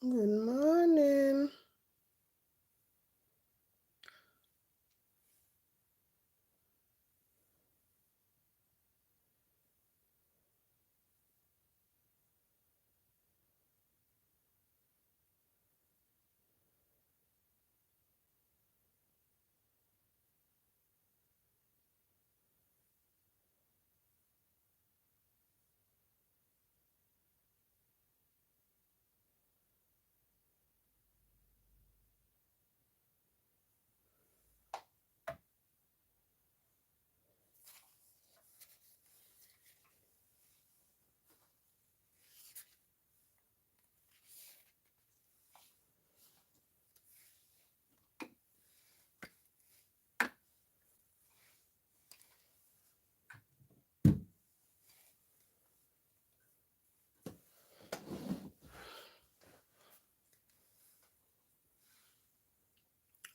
Good morning.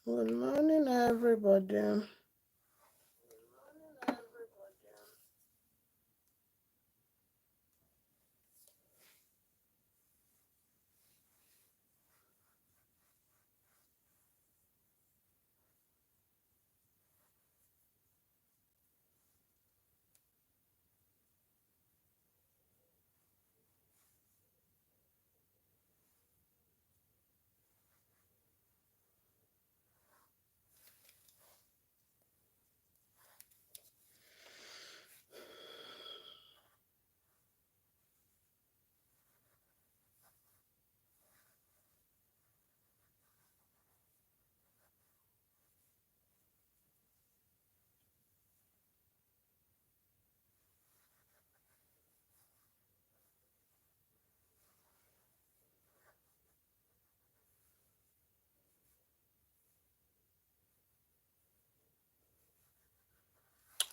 Good morning, everybody.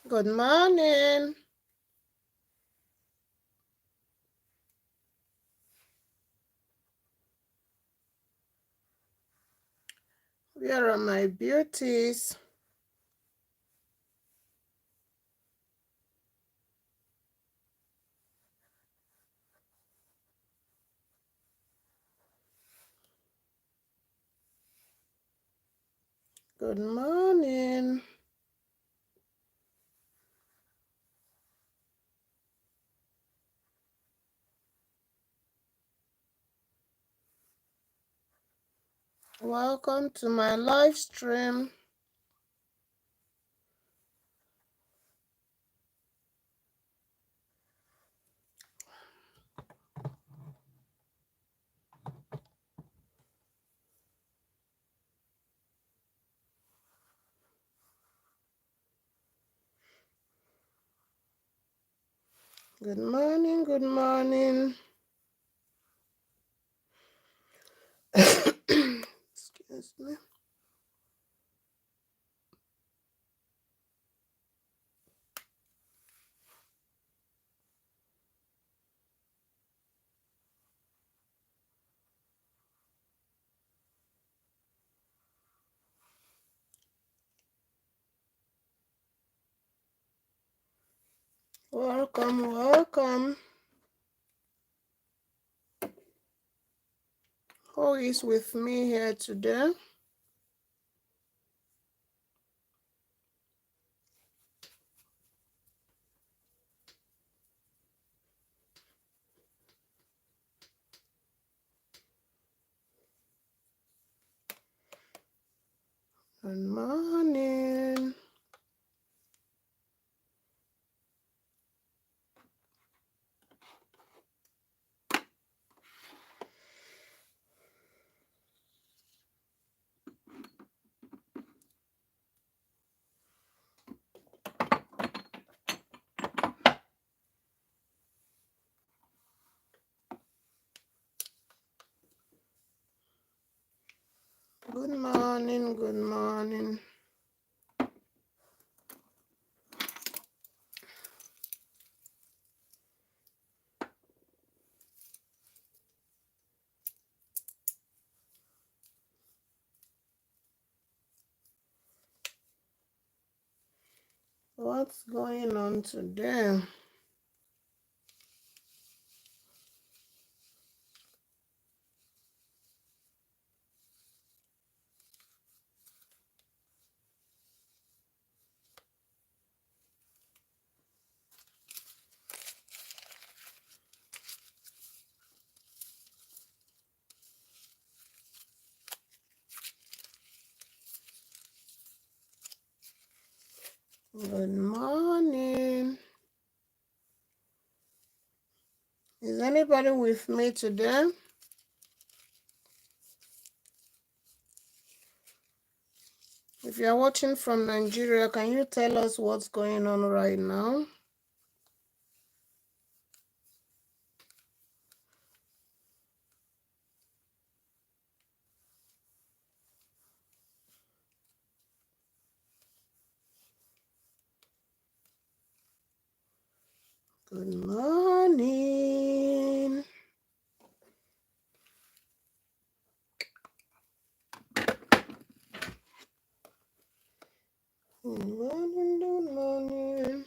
Good morning. Where are my beauties? Good morning. Welcome to my live stream. Good morning. Good morning. Excuse me. Welcome, welcome. Who is with me here today? Good morning. Good morning. Good morning. What's going on today? Good morning. Is anybody with me today? If you're watching from Nigeria, can you tell us what's going on right now? Good morning. Good morning, good morning.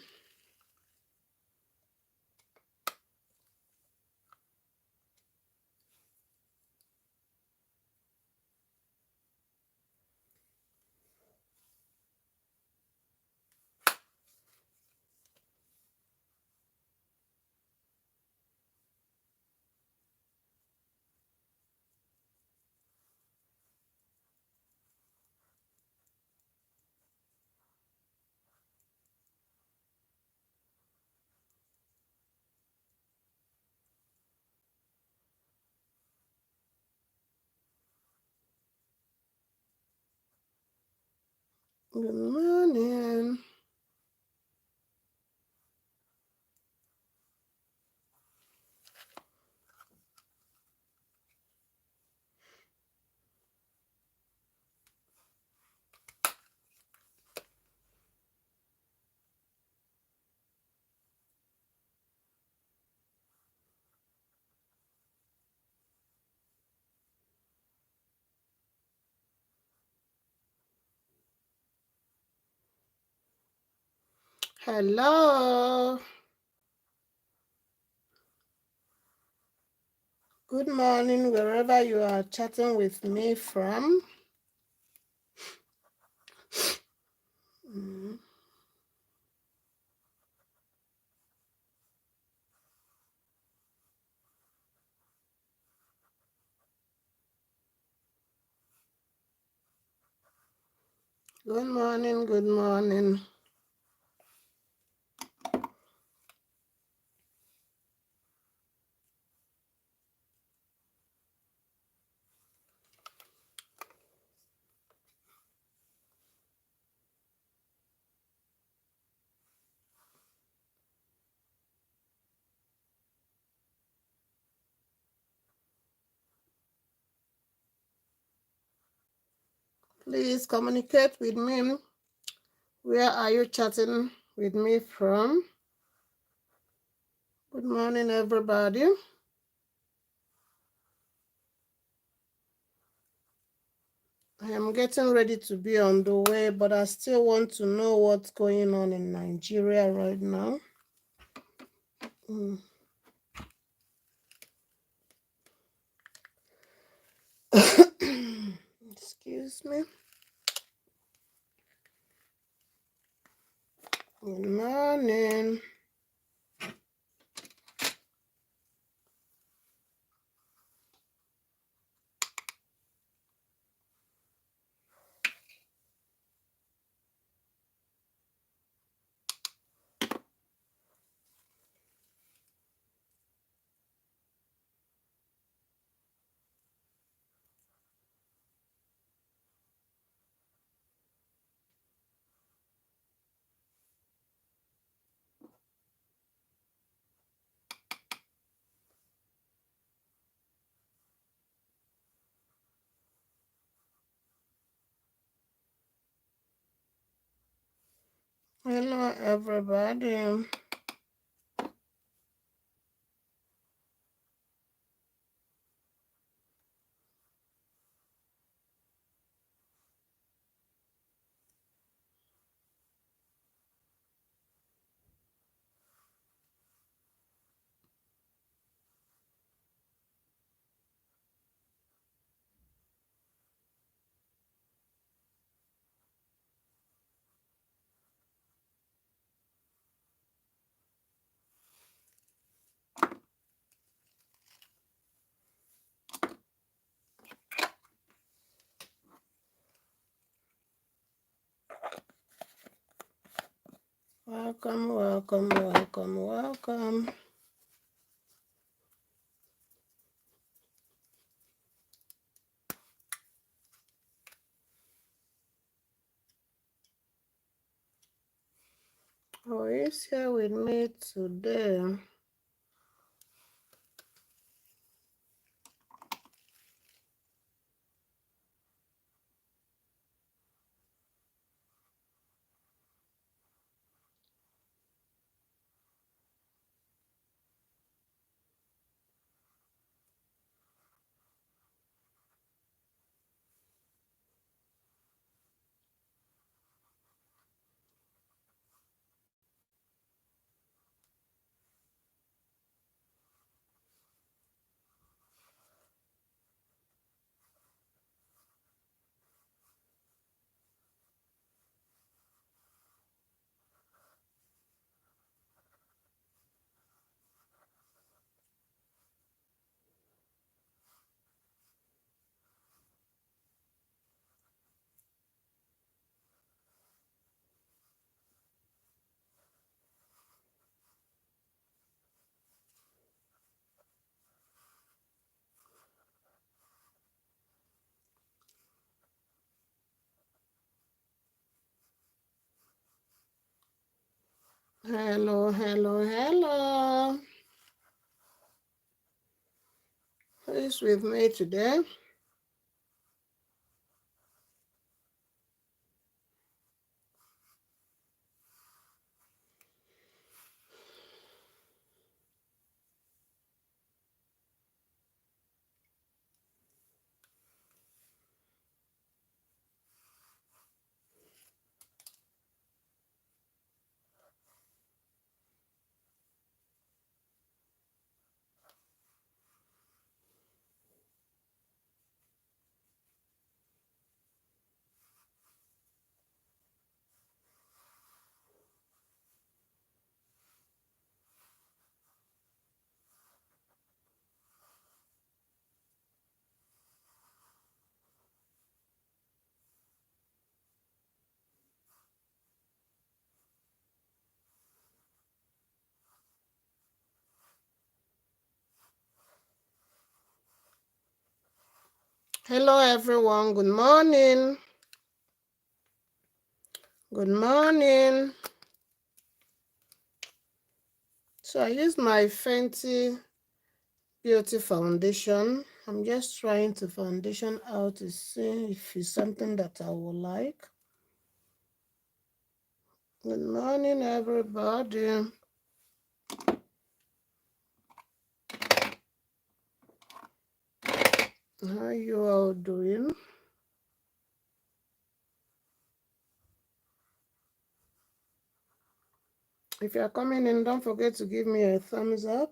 Good morning. Hello. Good morning, wherever you are chatting with me from. Good morning, good morning. Please communicate with me. Where are you chatting with me from? Good morning, everybody. I am getting ready to be on the way, but I still want to know what's going on in Nigeria right now. Excuse me. Good morning. Hello, everybody. Welcome, welcome, welcome, welcome. Who is here with me today? Hello, hello, hello. Who is with me today? Hello, everyone. Good morning. Good morning. So I use my Fenty Beauty foundation. I'm just trying to foundation out to see if it's something that I will like. Good morning, everybody. How you all doing? If you're coming in, don't forget to give me a thumbs up.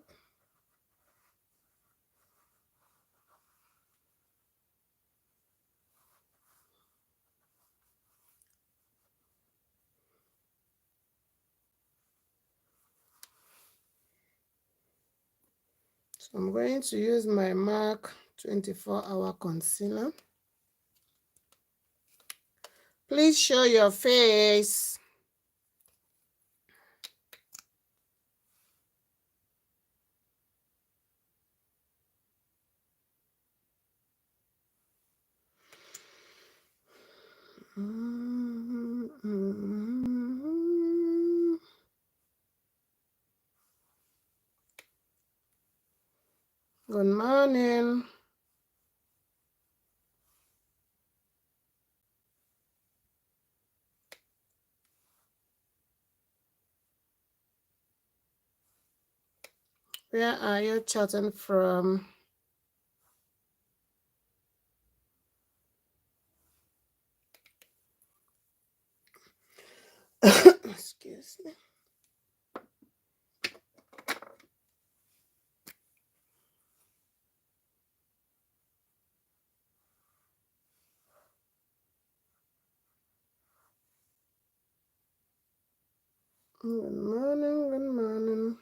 So I'm going to use my MAC 24-hour concealer. Please show your face. Good morning. Where are you chatting from? Excuse me. Good morning, good morning.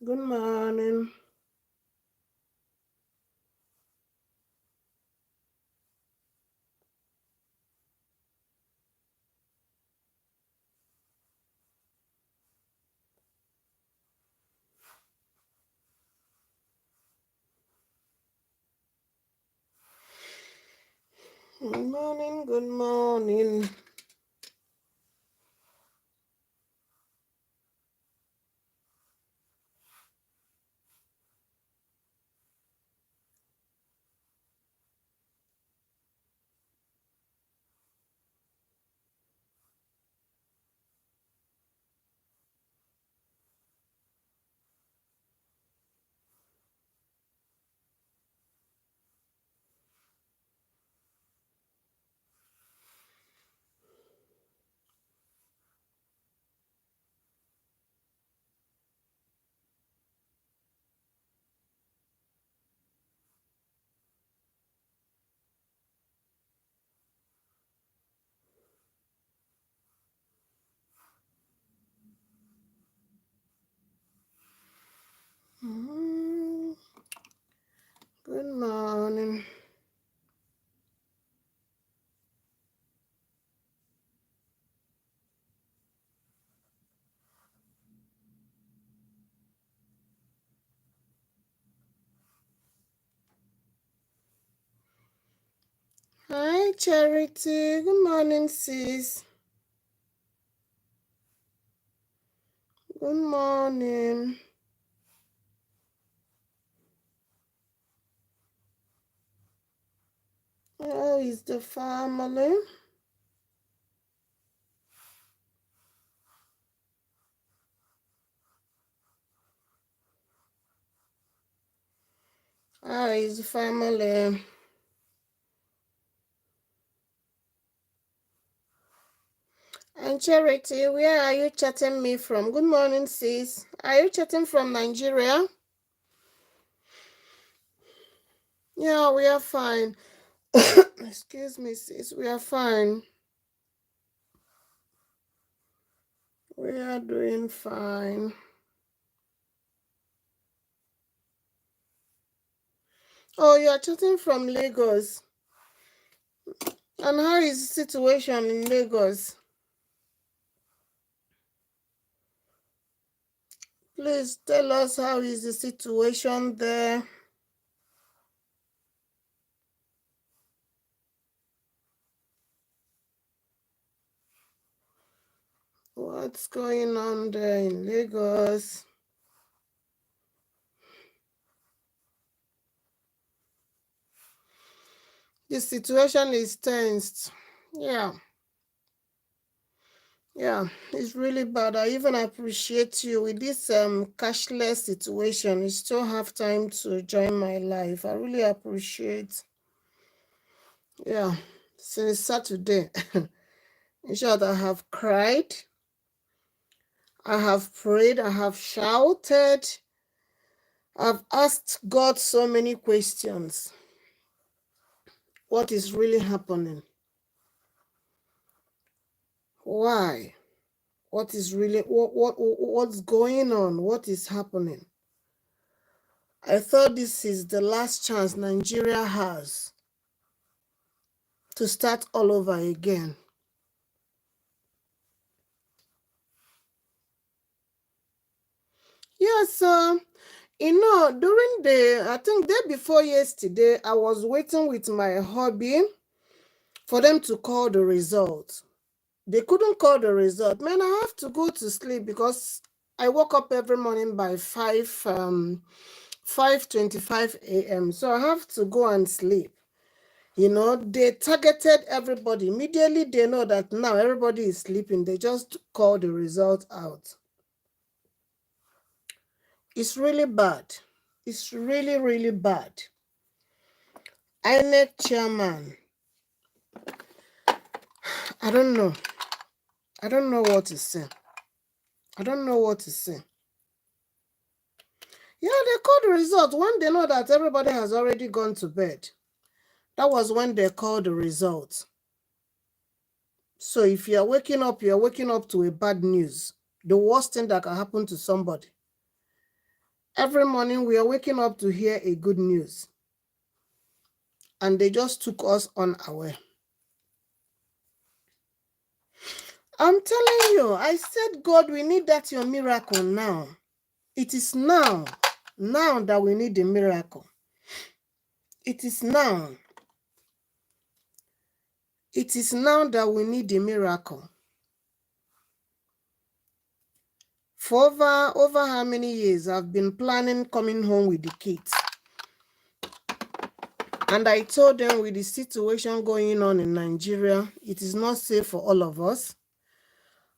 Good morning. Good morning, good morning. Good morning. Hi, Charity. Good morning, sis. Good morning. How is the family? How is the family? And Charity, where are you chatting me from? Good morning, sis. Are you chatting from Nigeria? Yeah, we are fine. Excuse me, sis. We are fine. We are doing fine. Oh, you are chatting from Lagos. And how is the situation in Lagos? Please tell us how is the situation there. What's going on there in Lagos? The situation is tensed. Yeah, yeah, it's really bad. I even appreciate you with this cashless situation. You still have time to join my life. I really appreciate. Yeah, since Saturday. In short, I have cried, I have prayed, I have shouted, I've asked God so many questions. What is really happening? Why? What is really what's going on? What is happening? I thought this is the last chance Nigeria has to start all over again. Yes, during I think day before yesterday, I was waiting with my hubby for them to call the result. They couldn't call the result. Man, I have to go to sleep because I woke up every morning by 5:25 a.m. So I have to go and sleep. They targeted everybody. Immediately they know that now everybody is sleeping. They just call the result out. It's really bad. It's really, really bad. INEC chairman, I don't know. I don't know what to say. I don't know what to say. Yeah, they called the result when they know that everybody has already gone to bed. That was when they called the result. So if you're waking up to a bad news, the worst thing that can happen to somebody. Every morning we are waking up to hear a good news. And they just took us unaware. I'm telling you, I said, God, we need that your miracle now. It is now that we need the miracle. It is now. It is now that we need the miracle. For over how many years I've been planning coming home with the kids. And I told them, with the situation going on in Nigeria, it is not safe for all of us.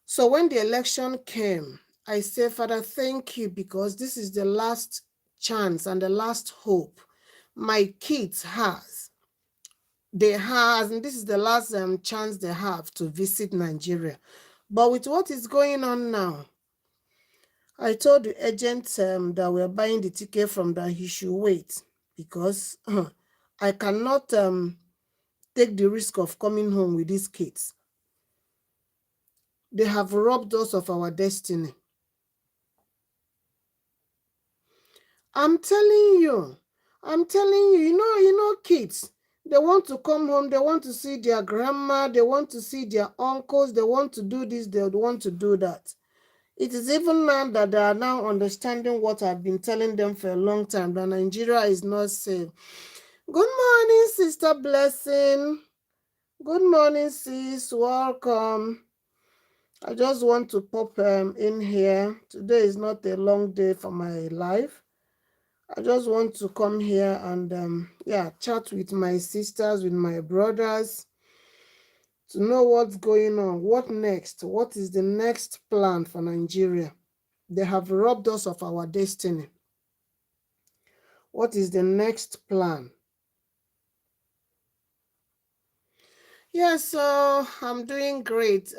So when the election came, I said, Father, thank you, because this is the last chance and the last hope my kids has. And this is the last chance they have to visit Nigeria. But with what is going on now, I told the agent that we're buying the ticket from that he should wait, because I cannot take the risk of coming home with these kids. They have robbed us of our destiny. I'm telling you, you know, kids, they want to come home, they want to see their grandma, they want to see their uncles, they want to do this, they want to do that. It is even now that they are now understanding what I've been telling them for a long time, that Nigeria is not safe. Good morning, Sister Blessing. Good morning, sis. Welcome. I just want to pop in here. Today is not a long day for my life. I just want to come here and chat with my sisters, with my brothers, to know what's going on. What next? What is the next plan for Nigeria? They have robbed us of our destiny. What is the next plan? Yes, so I'm doing great.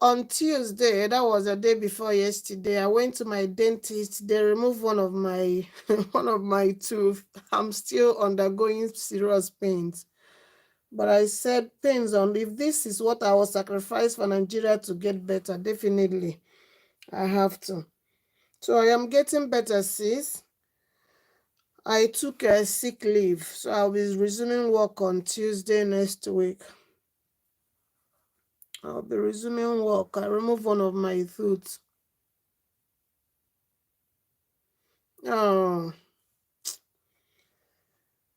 On Tuesday, that was the day before yesterday, I went to my dentist. They removed one of my one of my tooth. I'm still undergoing serious pains. But I said, pains on, if this is what I will sacrifice for Nigeria to get better, definitely I have to. So I am getting better, sis. I took a sick leave, so I'll be resuming work on Tuesday next week. I'll be resuming work. I removed one of my tooth. Oh,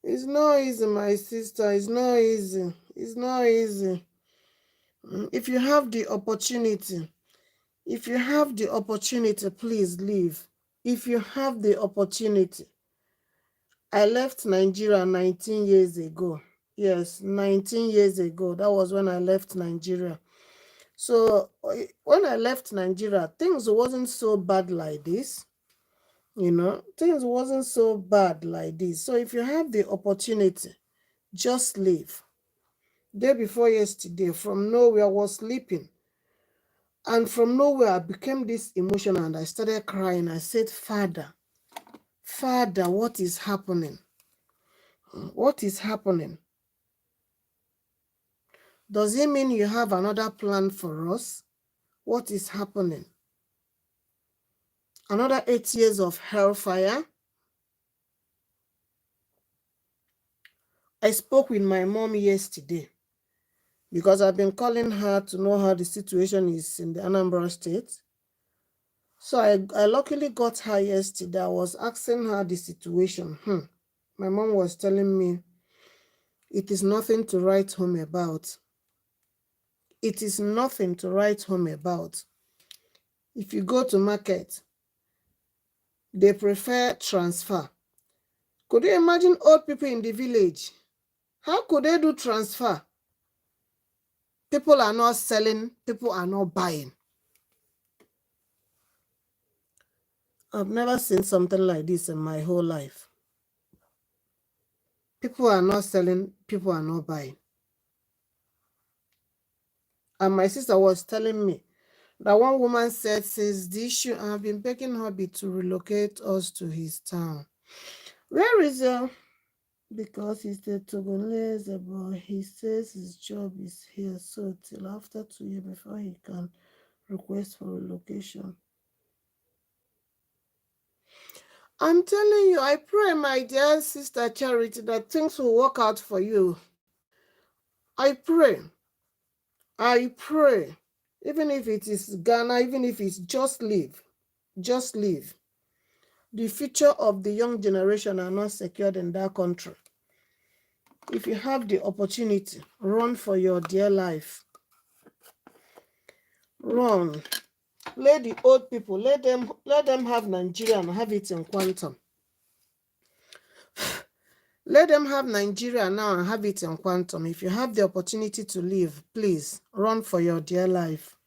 it's not easy, my sister. It's not easy. It's not easy. If you have the opportunity, please leave. If you have the opportunity. I left Nigeria 19 years ago. Yes, 19 years ago. That was when I left Nigeria. So when I left Nigeria, things wasn't so bad like this. You know, things wasn't so bad like this. So if you have the opportunity, just leave. Day before yesterday, from nowhere, I was sleeping. And from nowhere, I became this emotional and I started crying. I said, Father, what is happening? What is happening? Does it mean you have another plan for us? What is happening? Another 8 years of hellfire? I spoke with my mom yesterday because I've been calling her to know how the situation is in the Anambra State. So I luckily got her yesterday. I was asking her the situation. My mom was telling me it is nothing to write home about. It is nothing to write home about. If you go to market, they prefer transfer. Could you imagine old people in the village? How could they do transfer? People are not selling, people are not buying. I've never seen something like this in my whole life. People are not selling, people are not buying. And my sister was telling me that one woman said, since the issue, I've been begging Hobby to relocate us to his town. Where is because he's the Togolese, but he says his job is here, so till after 2 years before he can request for relocation. I'm telling you, I pray, my dear sister Charity, that things will work out for you. I pray. I pray. Even if it is Ghana, even if it's just leave. Just leave. The future of the young generation are not secured in that country. If you have the opportunity, run for your dear life. Run. Let the old people, let them have Nigeria and have it in quantum. Let them have Nigeria now and have it in quantum. If you have the opportunity to live, please run for your dear life.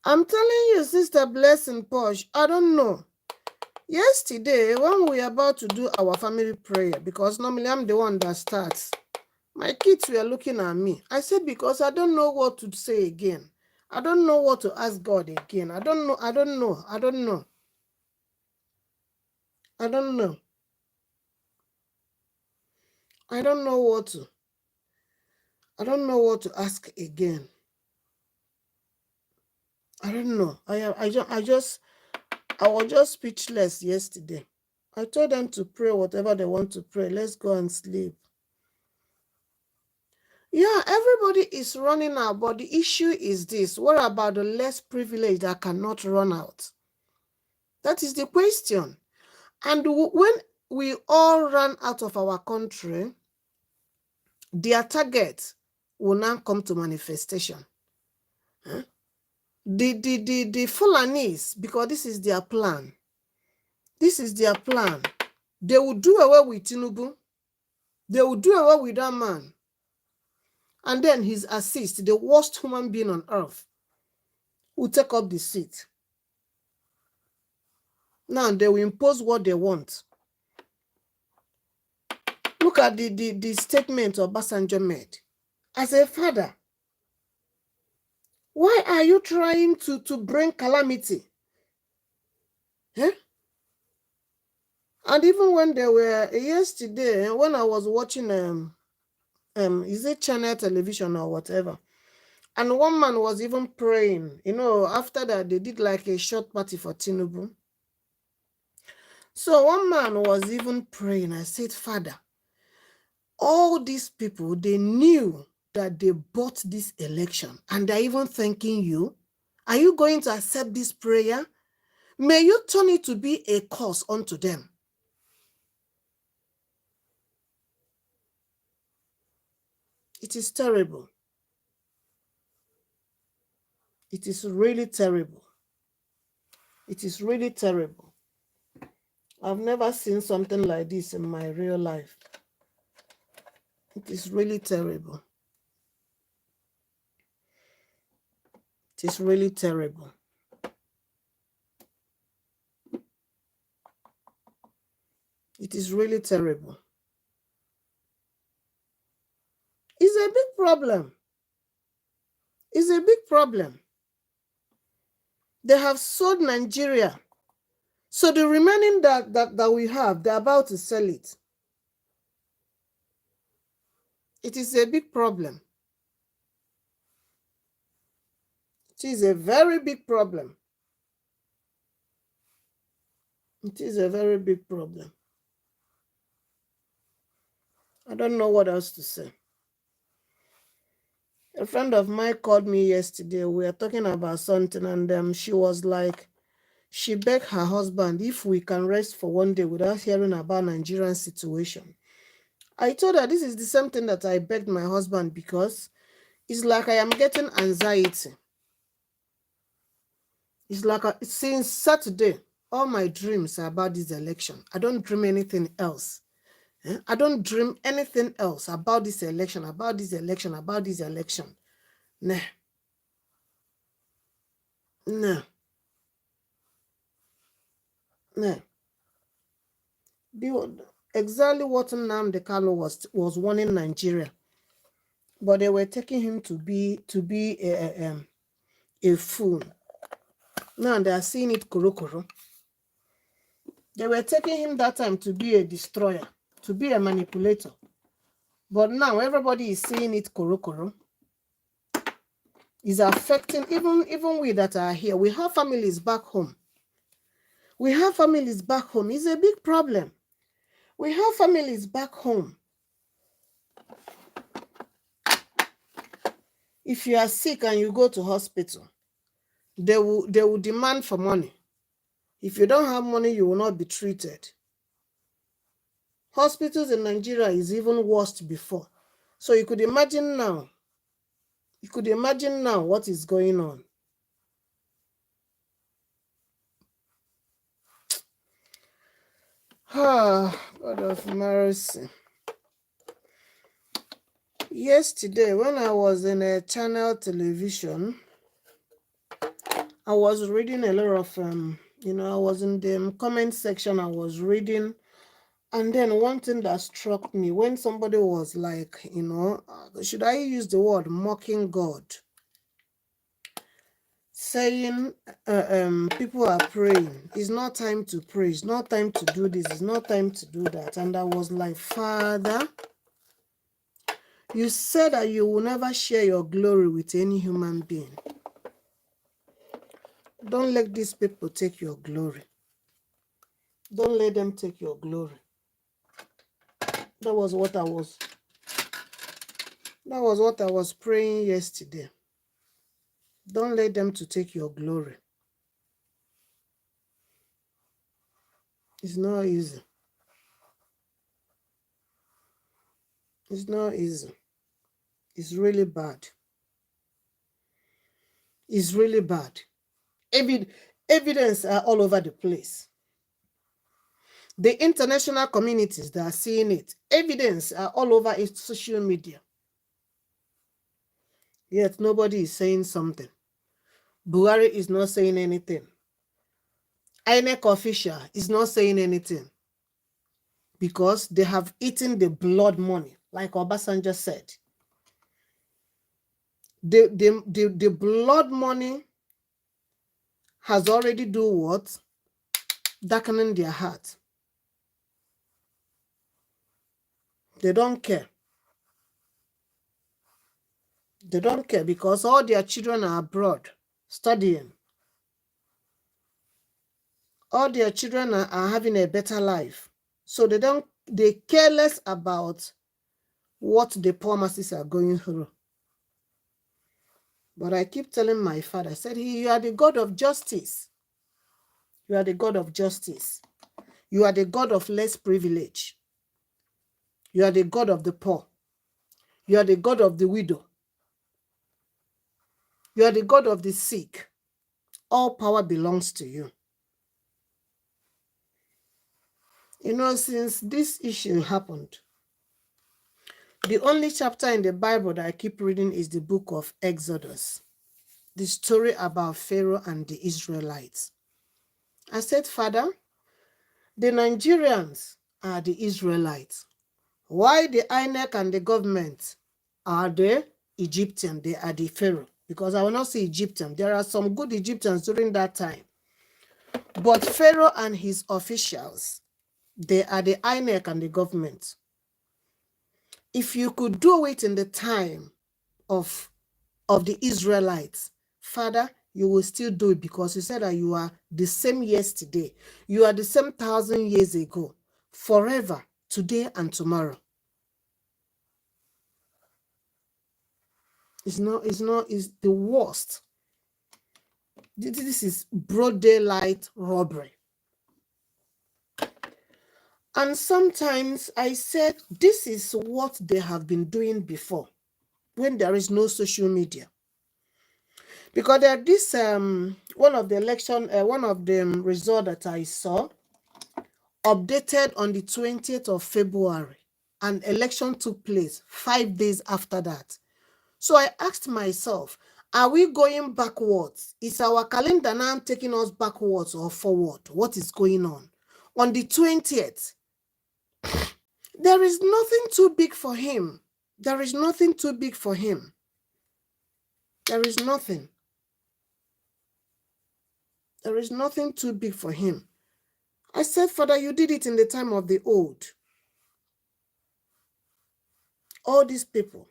I'm telling you, Sister Blessing Posh, I don't know. Yesterday, when we were about to do our family prayer, because normally I'm the one that starts, my kids were looking at me. I said, because I don't know what to say again. I don't know what to ask God again. I don't know. I don't know what to ask again. I don't know. I was just speechless yesterday. I told them to pray whatever they want to pray. Let's go and sleep. Yeah, everybody is running out, but the issue is this. What about the less privileged that cannot run out? That is the question. And when we all run out of our country, their target will now come to manifestation. Huh? The Fulanis, because this is their plan. This is their plan. They will do away with Tinubu. They will do away with that man. And then his assist, the worst human being on earth, will take up the seat. Now they will impose what they want. Look at the statement Obasanjo made. As a father, why are you trying to bring calamity? Huh? And even when they were yesterday, when I was watching is it channel television or whatever, and one man was even praying, after that they did like a short party for Tinubu. So one man was even praying. I said, Father, all these people, they knew that they bought this election and they're even thanking you. Are you going to accept this prayer? May you turn it to be a curse unto them. It is terrible. It is really terrible. It is really terrible. I've never seen something like this in my real life. It is really terrible. It is really terrible. It is really terrible. It's a big problem. It's a big problem. They have sold Nigeria. So the remaining that we have, they're about to sell it. It is a big problem. It is a very big problem. It is a very big problem. I don't know what else to say. A friend of mine called me yesterday. We were talking about something, and she was like, she begged her husband if we can rest for one day without hearing about Nigerian situation. I told her this is the same thing that I begged my husband, because it's like I am getting anxiety. It's like since Saturday, all my dreams are about this election. I don't dream anything else. I don't dream anything else about this election, about this election, about this election. Nah. No. No. Exactly what Nnamdi Kanu was warning Nigeria. But they were taking him to be a fool. Now they are seeing it korokoro. They were taking him that time to be a destroyer, to be a manipulator. But now everybody is seeing it korokoro. It's affecting even we that are here. We have families back home. We have families back home. It's a big problem. We have families back home. If you are sick and you go to hospital, they will demand for money. If you don't have money, you will not be treated. Hospitals in Nigeria is even worse before. So you could imagine now. You could imagine now what is going on. Ah, God of mercy. Yesterday, when I was in a channel television, I was reading a lot of, I was in the comment section, I was reading. And then one thing that struck me, when somebody was like, should I use the word mocking God? Saying people are praying. It's not time to pray. It's not time to do this. It's not time to do that. And I was like, Father, you said that you will never share your glory with any human being. Don't let these people take your glory. Don't let them take your glory. That was what I was praying yesterday. Don't let them to take your glory. It's not easy. It's not easy. It's really bad. It's really bad. Evidence are all over the place. The international communities that are seeing it, evidence are all over social media. Yet nobody is saying something. Buhari is not saying anything. INEC official is not saying anything. Because they have eaten the blood money, like Obasanjo said. The blood money has already do what? Darkening their heart. They don't care. They don't care because all their children are abroad studying. All their children are having a better life. So they care less about what the poor masses are going through. But I keep telling my father, I said, you are the God of justice. You are the God of justice. You are the God of less privilege. You are the God of the poor. You are the God of the widow. You are the God of the sick. All power belongs to you. Since this issue happened, the only chapter in the Bible that I keep reading is the book of Exodus, the story about Pharaoh and the Israelites. I said, Father, the Nigerians are the Israelites. Why the INEC and the government are the Egyptian? They are the Pharaoh. Because I will not say Egyptian. There are some good Egyptians during that time. But Pharaoh and his officials, they are the INEC and the government. If you could do it in the time of the Israelites, Father, you will still do it because you said that you are the same yesterday. You are the same 1,000 years ago, forever, today and tomorrow. It's the worst. This is broad daylight robbery. And sometimes I said, this is what they have been doing before, when there is no social media. Because this one of the result that I saw updated on the 20th of February, and election took place 5 days after that. So I asked myself, are we going backwards? Is our calendar now taking us backwards or forward? What is going on? On the 20th, there is nothing too big for him. There is nothing too big for him. There is nothing. There is nothing too big for him. I said, Father, you did it in the time of the old. All these people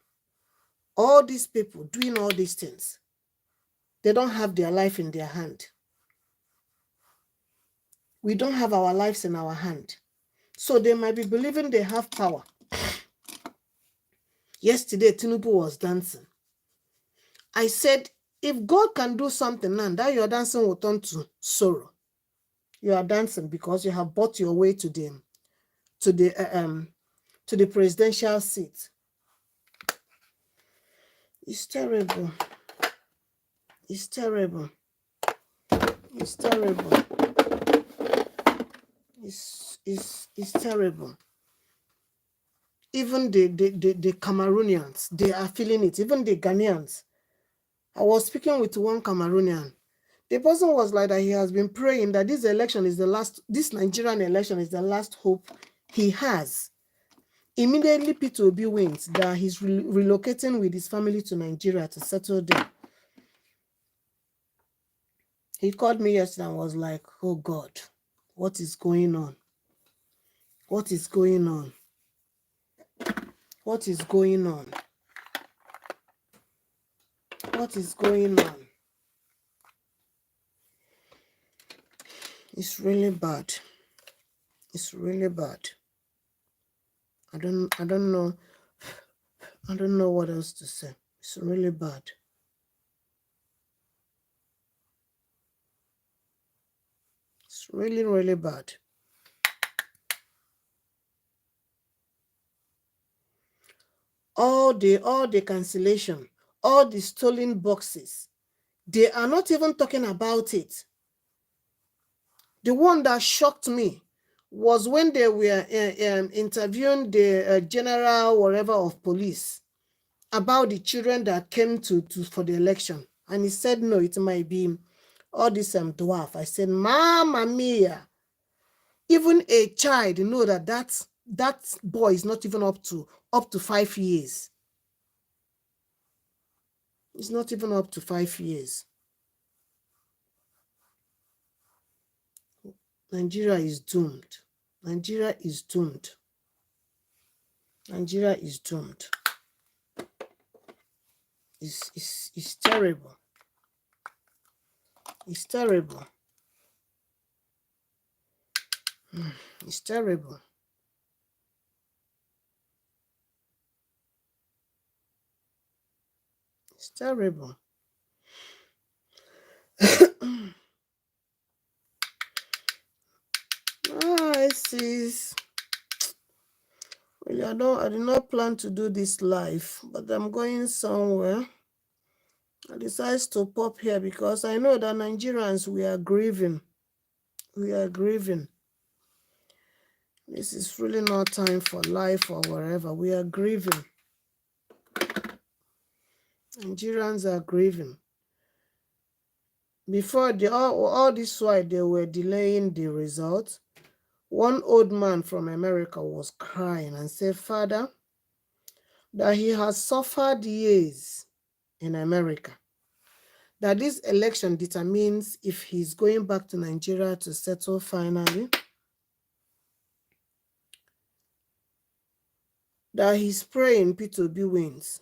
doing all these things, they don't have their life in their hand. We don't have our lives in our hand. So they might be believing they have power. Yesterday, Tinubu was dancing. I said, if God can do something now, that your dancing will turn to sorrow. You are dancing because you have bought your way to the presidential seat. It's terrible. It's terrible. It's terrible. It's terrible. Even the Cameroonians, they are feeling it. Even the Ghanaians. I was speaking with one Cameroonian. The person was like that he has been praying that this election is the last, this Nigerian election is the last hope he has. Immediately Peter Obi wins, that he's relocating with his family to Nigeria to settle there. He called me yesterday and was like, oh God, what is going on? What is going on? What is going on? What is going on? It's really bad. It's really bad. I don't know. I don't know what else to say. It's really bad. It's really, really bad. All the cancellation, all the stolen boxes, they are not even talking about it. The one that shocked me was when they were interviewing the general whatever of police about the children that came for the election. And he said, no, it might be all this dwarf. I said, Mama mia. Even a child know that boy is not even up to 5 years. It's not even up to 5 years. Nigeria is doomed. Nigeria is doomed. Nigeria is doomed. It's terrible. It's terrible. It's terrible. It's terrible. I see. Really, I did not plan to do this live, but I'm going somewhere. I decided to pop here because I know that Nigerians, we are grieving. We are grieving. This is really not time for life or wherever. We are grieving. Nigerians are grieving. Before all this while they were delaying the results, one old man from America was crying and said, Father, that he has suffered years in America, that this election determines if he's going back to Nigeria to settle finally, that he's praying Peter Obi wins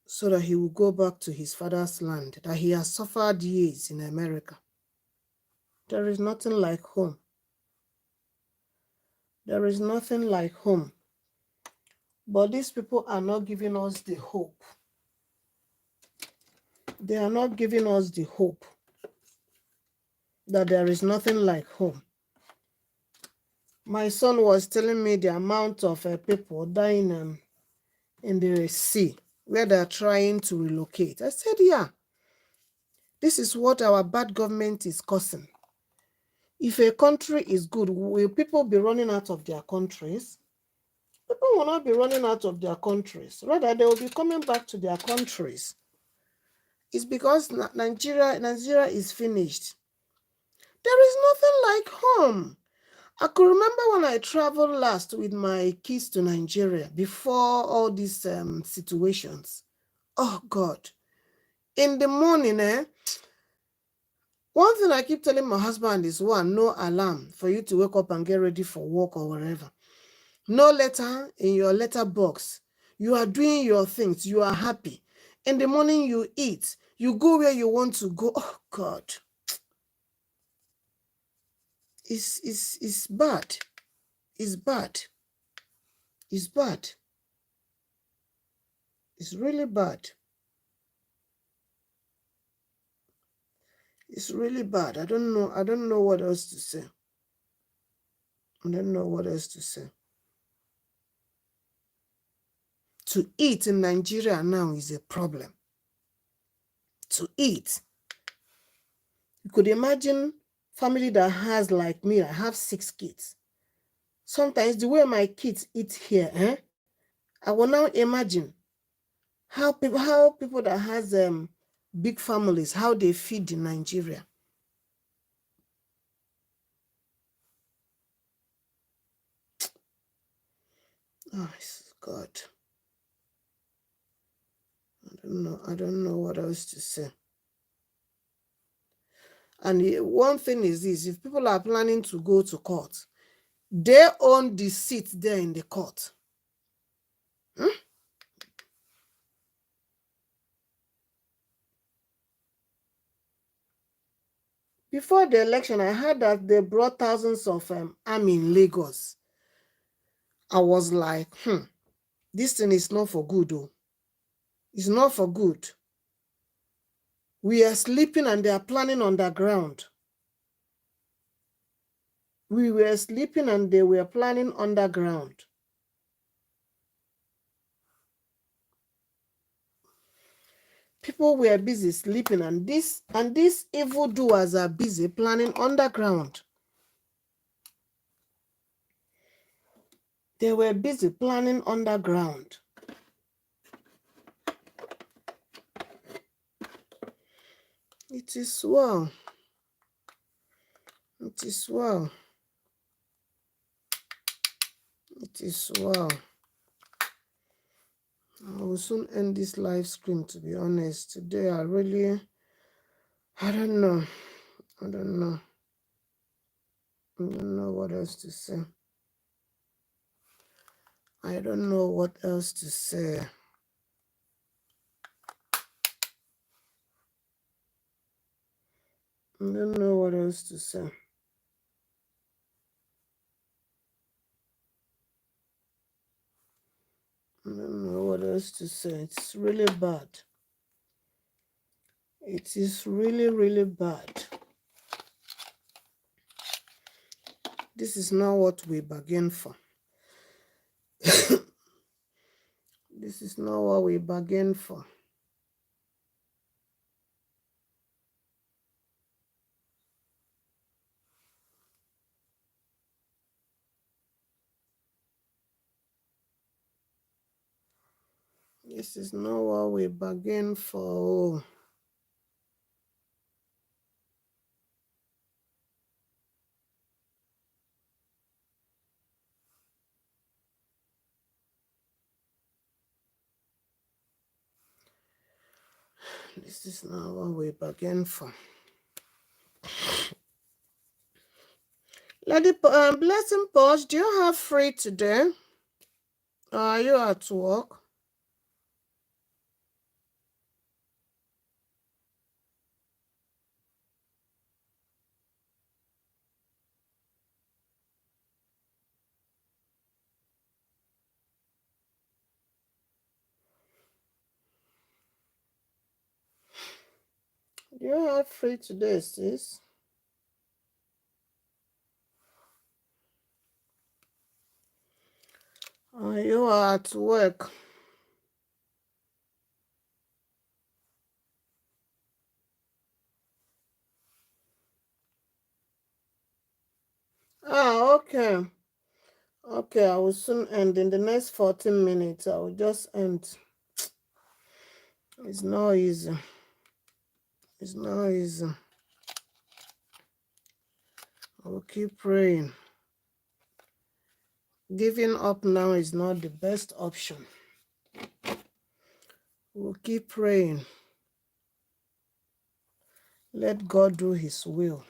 so that he will go back to his father's land, that he has suffered years in America. There is nothing like home. There is nothing like home. But these people are not giving us the hope. They are not giving us the hope that there is nothing like home. My son was telling me the amount of people dying in the sea where they are trying to relocate. I said, yeah, this is what our bad government is causing. If a country is good, will people be running out of their countries? People will not be running out of their countries. Rather, they will be coming back to their countries. It's because Nigeria is finished. There is nothing like home. I could remember when I traveled last with my kids to Nigeria before all these situations. Oh, God. In the morning, one thing I keep telling my husband is, one, no alarm for you to wake up and get ready for work or wherever. No letter in your letter box. You are doing your things. You are happy. In the morning, you eat. You go where you want to go. Oh, God. is bad. It's bad. It's bad. It's really bad. It's really bad. I don't know what else to say. I don't know what else to say. To eat in Nigeria now is a problem. To eat. You could imagine family that has, like me, I have 6 kids. Sometimes the way my kids eat here, I will now imagine how people that has big families, how they feed in Nigeria. Oh, God. I don't know what else to say. And one thing is this: if people are planning to go to court, they own the seat there in the court. Before the election, I heard that they brought thousands of army in Lagos. I was like, this thing is not for good, though. It's not for good. We are sleeping and they are planning underground. We were sleeping and they were planning underground. People were busy sleeping, and these evildoers are busy planning underground. They were busy planning underground. It is well. It is well. It is well. I will soon end this live stream, to be honest. Today, I don't know. I don't know. I don't know what else to say. I don't know what else to say. I don't know what else to say. I don't know what else to say. It's really bad. It is really, really bad. This is not what we bargained for. This is not what we bargained for. This is not what we bargained for. This is not what we bargained for. Lady Blessing Posh, do you have free today? Or are you at work? Do you have free today, sis? Or you are at work? Ah, okay. Okay, I will soon end. In the next 14 minutes, I will just end. It's not easy. It's not easy. I will keep praying. Giving up now is not the best option. We'll keep praying. Let God do his will.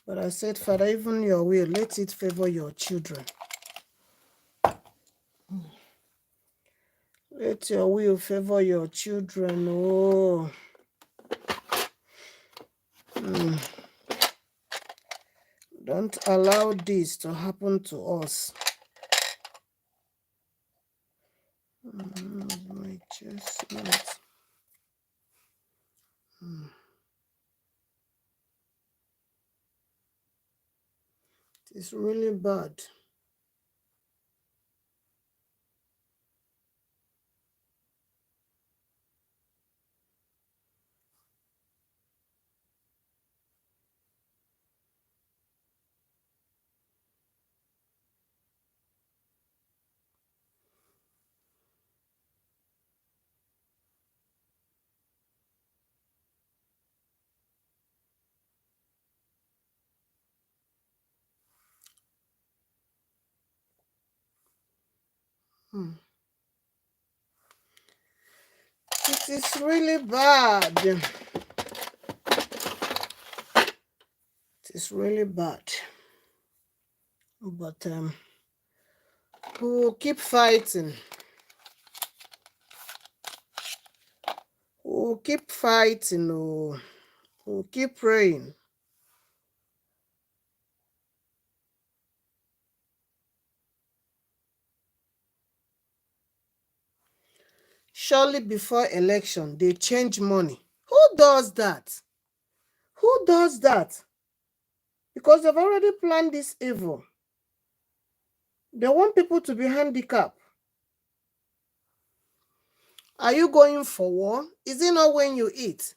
But I said, Father, even your will, let it favor your children. Let your will favor your children. Oh. Don't allow this to happen to us. My chestnut. It's really bad. It is really bad. It is really bad. But we'll keep fighting. We'll keep fighting. Oh. We'll keep praying. Surely before election, they change money. Who does that? Who does that? Because they've already planned this evil. They want people to be handicapped. Are you going for war? Is it not when you eat?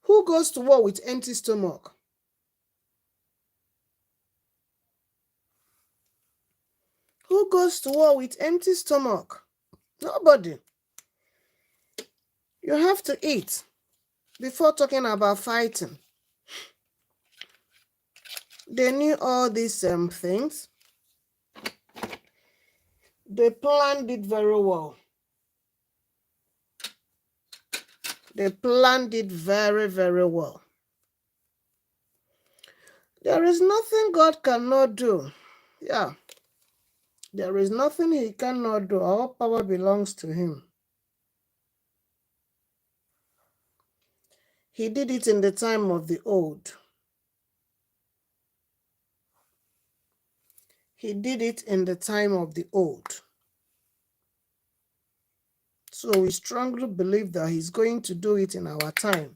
Who goes to war with empty stomach? Who goes to war with empty stomach? Nobody. You have to eat before talking about fighting. They knew all these things. They planned it very well. They planned it very, very well. There is nothing God cannot do. Yeah. There is nothing he cannot do. All power belongs to him. He did it in the time of the old. He did it in the time of the old. So we strongly believe that he's going to do it in our time.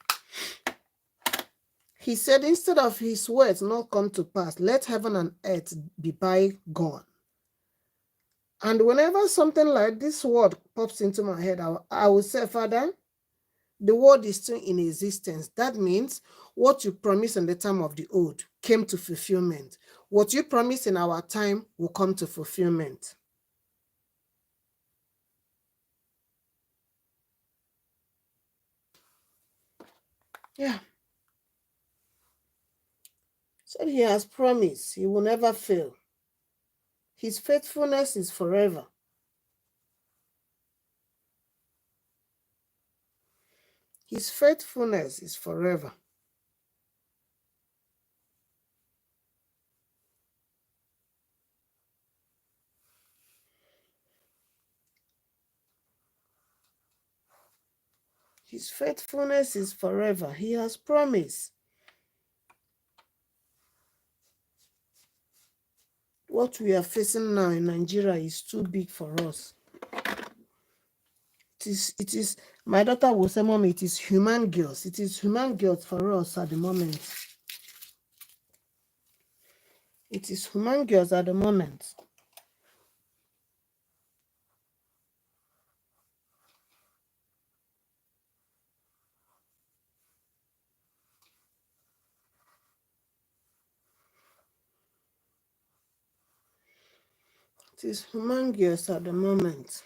He said, instead of his words not come to pass, let heaven and earth be bygone. And whenever something like this word pops into my head, I will say, Father, the word is still in existence. That means what you promised in the time of the old came to fulfillment. What you promised in our time will come to fulfillment. Yeah. So he has promised he will never fail. His faithfulness is forever. His faithfulness is forever. His faithfulness is forever. He has promised. What we are facing now in Nigeria is too big for us. It is, my daughter will say, Mom, it is human girls. It is human girls for us at the moment. It is human girls at the moment. It is human girls at the moment.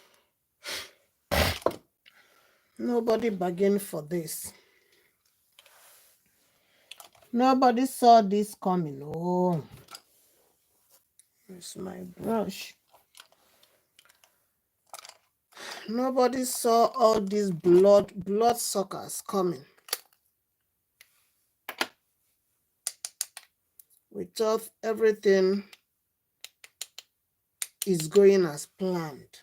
Nobody bargained for this. Nobody saw this coming. Oh, here's my brush. Nobody saw all these blood suckers coming. We thought everything is going as planned.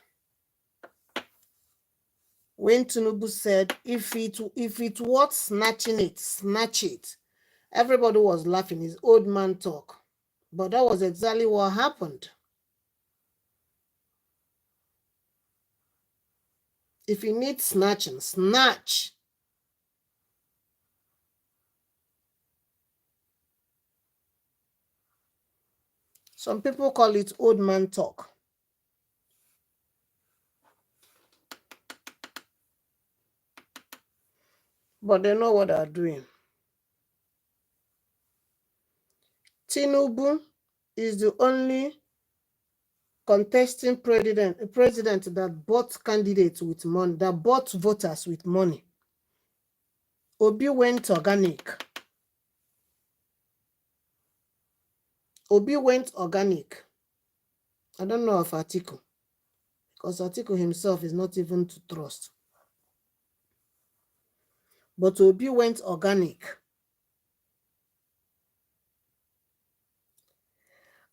When Tinubu said, if it was snatching it, snatch it, everybody was laughing. His old man talk. But that was exactly what happened. If you need snatching, snatch. Some people call it old man talk. But they know what they're doing. Tinubu is the only contesting president that bought candidates with money, that bought voters with money. Obi went organic. Obi went organic. I don't know of Atiku, because Atiku himself is not even to trust. But Obi went organic.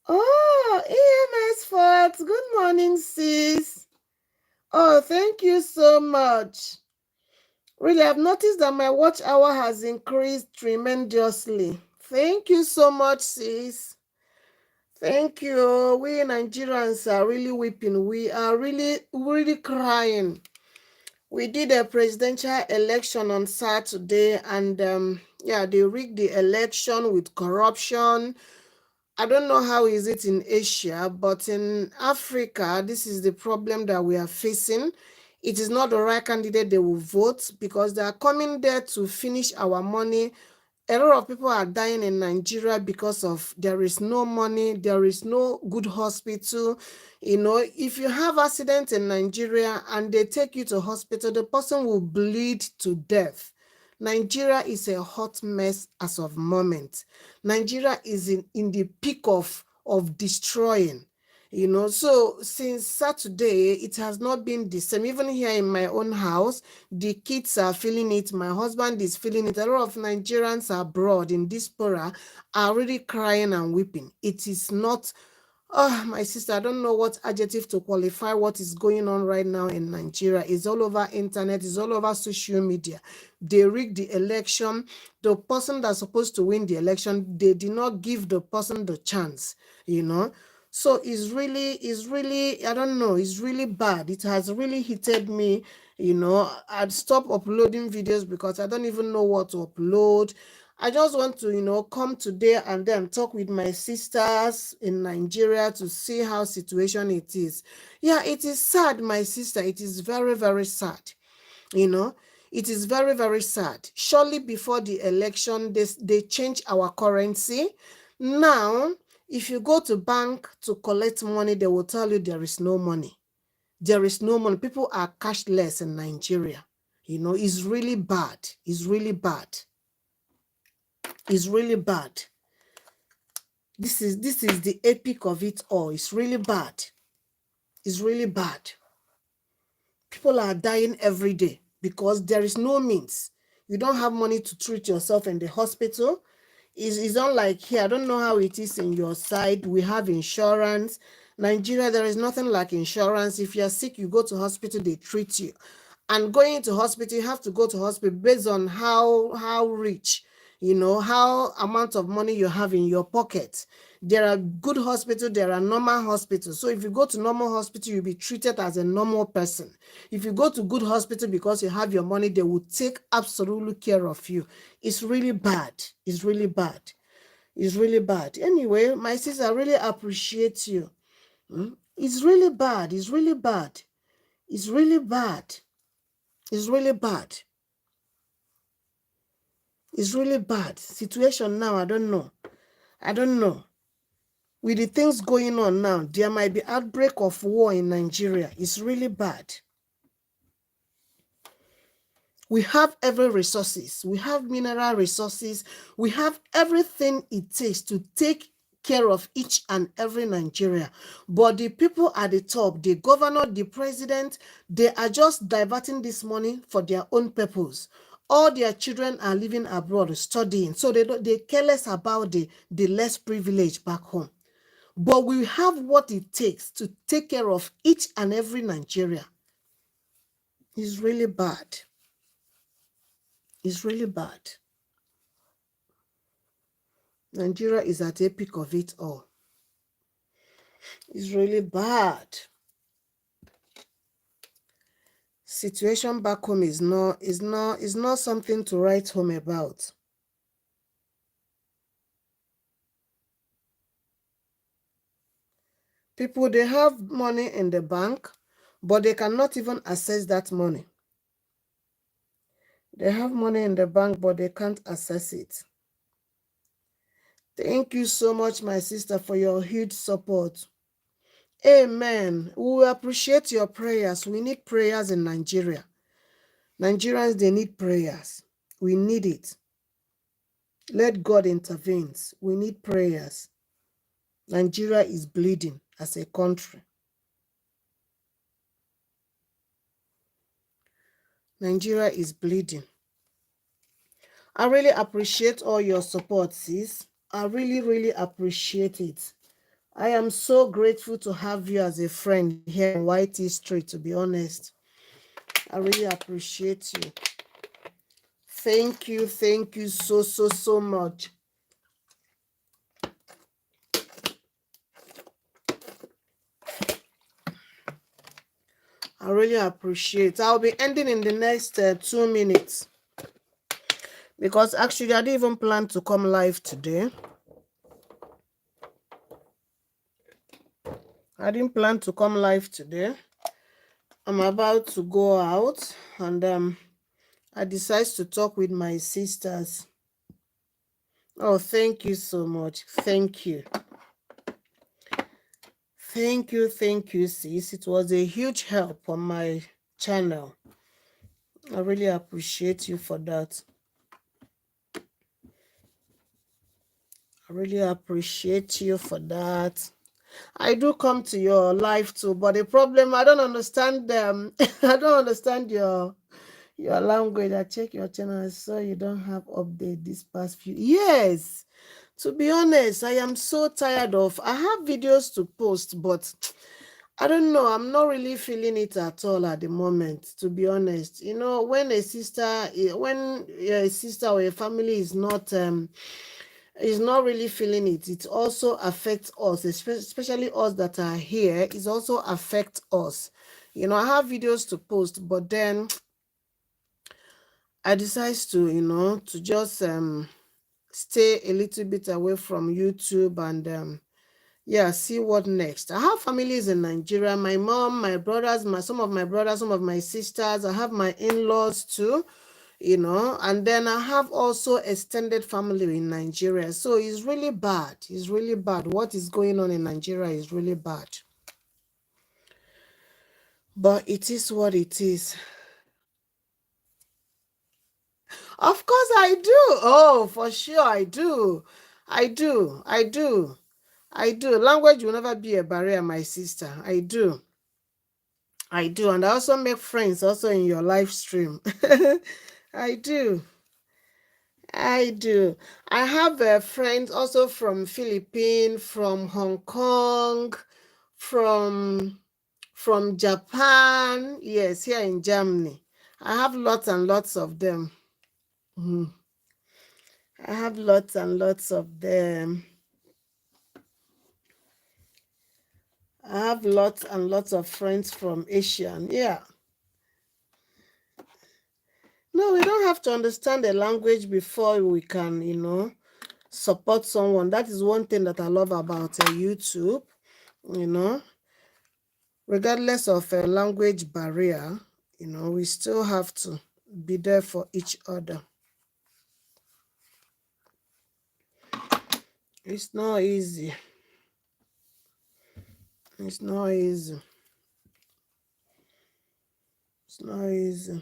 Oh, EMS Fort. Good morning, sis. Oh, thank you so much. Really, I've noticed that my watch hour has increased tremendously. Thank you so much, sis. Thank you. We Nigerians are really weeping. We are really, really crying. We did a presidential election on Saturday, and yeah, they rigged the election with corruption. I don't know how is it in Asia, but in Africa, this is the problem that we are facing. It is not the right candidate they will vote because they are coming there to finish our money. A lot of people are dying in Nigeria because of there is no money, there is no good hospital. You know, if you have accident in Nigeria and they take you to hospital, the person will bleed to death. Nigeria is a hot mess as of moment. Nigeria is in the peak of destroying. You know, so since Saturday, it has not been the same. Even here in my own house, the kids are feeling it. My husband is feeling it. A lot of Nigerians abroad in diaspora are really crying and weeping. It is not, oh, my sister, I don't know what adjective to qualify what is going on right now in Nigeria. It's all over internet. It's all over social media. They rigged the election. The person that's supposed to win the election, they did not give the person the chance, you know. So it's really, I don't know, it's really bad. It has really heated me, you know. I'd stop uploading videos because I don't even know what to upload. I just want to, you know, come today and then talk with my sisters in Nigeria to see how situation it is. Yeah, it is sad, my sister. It is very, very sad. You know, it is very, very sad. Surely before the election, they change our currency. Now, if you go to bank to collect money, they will tell you there is no money. There is no money. People are cashless in Nigeria. You know, it's really bad. It's really bad. It's really bad. This is the epic of it all. It's really bad. It's really bad. People are dying every day because there is no means. You don't have money to treat yourself in the hospital. It's unlike here. I don't know how it is in your side. We have insurance. Nigeria, there is nothing like insurance. If you're sick, you go to hospital, they treat you. And going to hospital, you have to go to hospital based on how rich, you know, how amount of money you have in your pocket. There are good hospitals, there are normal hospitals. So if you go to normal hospital, you'll be treated as a normal person. If you go to good hospital because you have your money, they will take absolutely care of you. It's really bad. It's really bad. It's really bad. Anyway, my sister, I really appreciate you. It's really bad. It's really bad. It's really bad. It's really bad. It's really bad. Situation now, I don't know. I don't know. With the things going on now, there might be outbreak of war in Nigeria. It's really bad. We have every resources. We have mineral resources. We have everything it takes to take care of each and every Nigeria. But the people at the top, the governor, the president, they are just diverting this money for their own purpose. All their children are living abroad studying, so they care less about the less privileged back home. But we have what it takes to take care of each and every Nigeria. It's really bad. It's really bad. Nigeria is at the peak of it all. It's really bad. Situation back home is not something to write home about. People, they have money in the bank, but they cannot even access that money. They have money in the bank, but they can't access it. Thank you so much, my sister, for your huge support. Amen. We appreciate your prayers. We need prayers in Nigeria. Nigerians, they need prayers. We need it. Let God intervene. We need prayers. Nigeria is bleeding as a country. Nigeria is bleeding. I really appreciate all your support, sis. I really, really appreciate it. I am so grateful to have you as a friend here in YT Street, to be honest. I really appreciate you. Thank you so much. I really appreciate. I'll be ending in the next 2 minutes. Because actually, I didn't even plan to come live today. I didn't plan to come live today. I'm about to go out and I decided to talk with my sisters. Oh, thank you so much. Thank you. Thank you, sis. It was a huge help on my channel. I really appreciate you for that. I really appreciate you for that. I do come to your live too, but the problem, I don't understand them. I don't understand your language. I check your channel. I saw you don't have update this past few. Yes, to be honest, I am so tired of. I have videos to post, but I don't know. I'm not really feeling it at all at the moment, to be honest. You know, when a sister or a family is not really feeling it, it also affects us, especially us that are here. It also affects us. You know, I have videos to post, but then I decide to just stay a little bit away from YouTube and yeah, see what next. I have families in Nigeria. My mom, my brothers, some of my brothers, some of my sisters. I have my in-laws too, and then I have also extended family in Nigeria. So it's really bad. It's really bad. What is going on in Nigeria is really bad. But it is what it is. Of course I do. Oh, for sure I do. I do. Language will never be a barrier, my sister. I do. And I also make friends also in your live stream. I do. I have friends also from Philippines, from Hong Kong, from Japan. Yes, here in Germany. I have lots and lots of them. I have lots and lots of them. I have lots and lots of friends from Asia. Yeah. No, we don't have to understand the language before we can, support someone. That is one thing that I love about YouTube, regardless of a language barrier, we still have to be there for each other. It's not easy. It's not easy. It's not easy.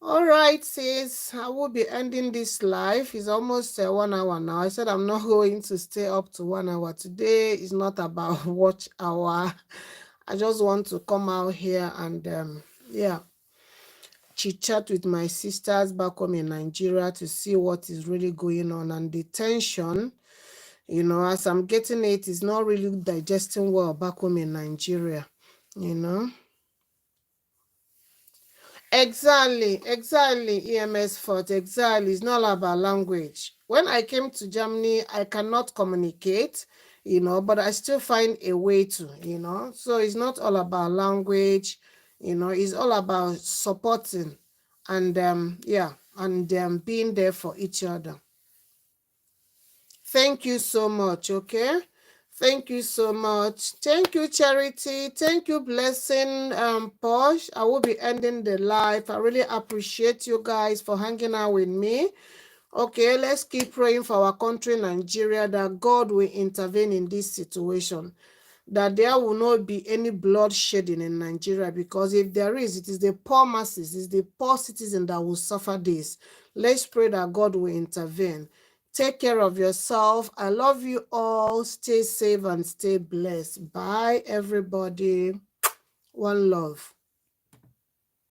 All right, sis, I will be ending this live. It's almost 1 hour now. I said I'm not going to stay up to 1 hour. Today is not about watch hour. I just want to come out here and, yeah, chit-chat with my sisters back home in Nigeria to see what is really going on. And the tension, as I'm getting it, is not really digesting well back home in Nigeria, Exactly, EMS fault, exactly. It's not about language. when I came to Germany, I cannot communicate, but I still find a way to. So it's not all about language, it's all about supporting and being there for each other. Thank you so much, okay? Thank you so much. Thank you, Charity. Thank you, Blessing, Posh. I will be ending the live. I really appreciate you guys for hanging out with me. Okay, let's keep praying for our country, Nigeria, that God will intervene in this situation, that there will not be any bloodshedding in Nigeria, because if there is, it is the poor masses, it's the poor citizens that will suffer this. Let's pray that God will intervene. Take care of yourself. I love you all. Stay safe and stay blessed. Bye, everybody. One love.